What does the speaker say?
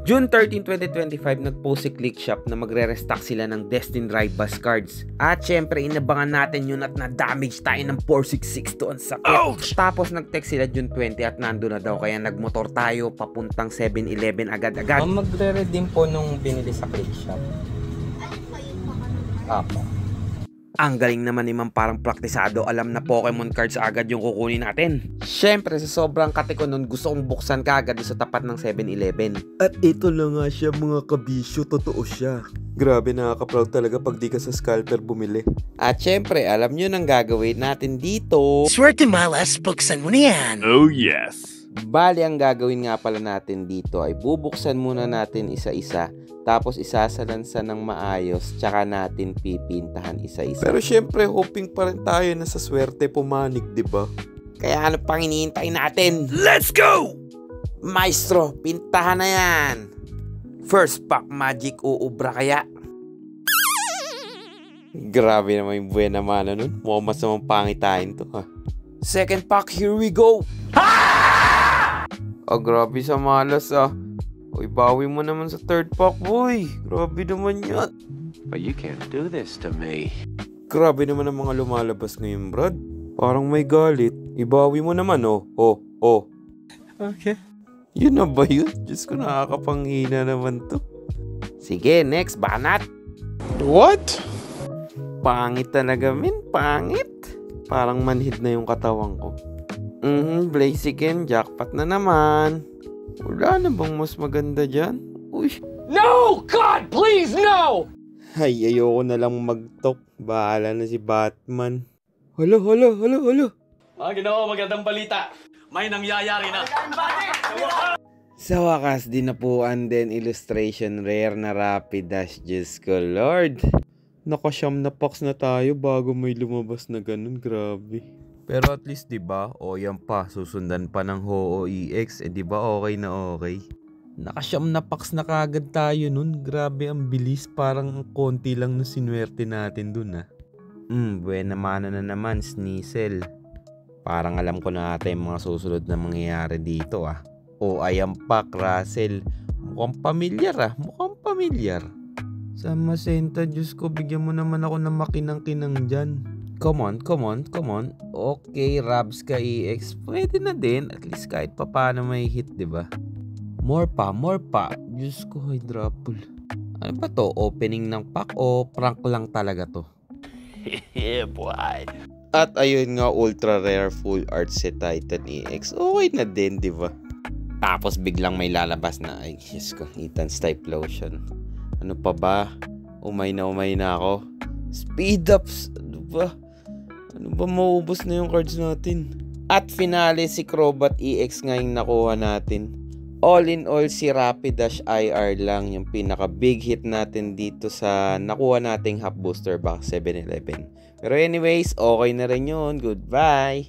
June 13, 2025, nag-post si ClickShop na magre-restock sila ng Destined Rivals cards. At syempre, inabangan natin yun at na-damage tayo ng 466 doon sa kit. Ouch! Tapos nag-text sila June 20 at nando na daw, kaya nagmotor tayo papuntang 7-Eleven agad-agad. Magre-redeem po nung binili sa ClickShop. Apo. Ang galing naman ni Ma'am, parang praktisado. Alam na Pokemon cards agad yung kukunin natin. Syempre, sa sobrang kate ko nun, gusto kong buksan ka agad sa tapat ng 7-Eleven. At ito lang nga siya mga kabisyo, totoo siya. Grabe, nakaka-proud talaga pag di ka sa scalper bumili. At syempre, alam nyo nang gagawin natin dito. Swerte malas, buksan mo na yan. Oh yes! Bali, ang gagawin nga pala natin dito ay bubuksan muna natin isa-isa. Tapos isasalansan ng maayos, tsaka natin pipintahan isa-isa. Pero syempre, hoping pa rin tayo na sa swerte pumanig, diba? Kaya ano pang hinihintay natin? Let's go! Maestro, pintahan na yan! First pack magic uubra kaya? Grabe naman yung buena mana nun. Mukhang mas namang pangitain to, ha? Second pack, here we go! Oh, grabe sa malas, ah. Uy, bawi mo naman sa third pack, boy. Grabe naman yan. But you can't do this to me. Grabe naman ang mga lumalabas ngayon, Brad. Parang may galit. Ibawi mo naman, oh. Oh. Okay. Yun na ba yun? Diyos ko, nakakapanghina naman to. Sige, next, banat. What? Pangit talaga, min. Pangit. Parang manhid na yung katawan ko. Blaziken, jackpot na naman. Wala na bang mas maganda dyan? Uy. No! God, please, no! Ay, ayoko na lang mag-talk. Bahala na si Batman. Hala. Ginoo, magandang balita. May nangyayari na. Sa wakas, dinapuan din illustration rare na Rapid Dash. Diyos ko, Lord. Nakasyam na packs na tayo bago may lumabas na ganun. Grabe. Pero at least, diba? O yan pa, susundan pa ng Ho-Oh EX. Diba okay na okay? Nakasyam na packs na kagad tayo nun. Grabe, ang bilis. Parang konti lang na sinuwerte natin dun, Buena mana na naman, Sneasel. Parang alam ko na ata yung mga susunod na mangyayari dito, O, ayan pa, Russell. Mukhang pamilyar, Sa Masenta, Diyos ko, bigyan mo naman ako ng makinang-kinang dyan. Come on. Okay, Rabs ka EX. Pwede na din. At least kahit pa paano may hit, diba? More pa. Diyos ko, Hydrapple. Ano ba to? Opening ng pack o prank lang talaga to? Yeah, boy. At ayun nga, ultra rare full art set Titan EX. Okay na din, diba? Tapos biglang may lalabas na, ay, Diyos ko, Ethan's type lotion. Ano pa ba? Umay na ako. Speed ups. Ano ba, maubos na yung cards natin? At finale, si Crobat EX ngayong nakuha natin. All in all, si Rapid Dash IR lang yung pinaka big hit natin dito sa nakuha nating half booster box 7-Eleven. Pero anyways, okay na rin yun. Goodbye!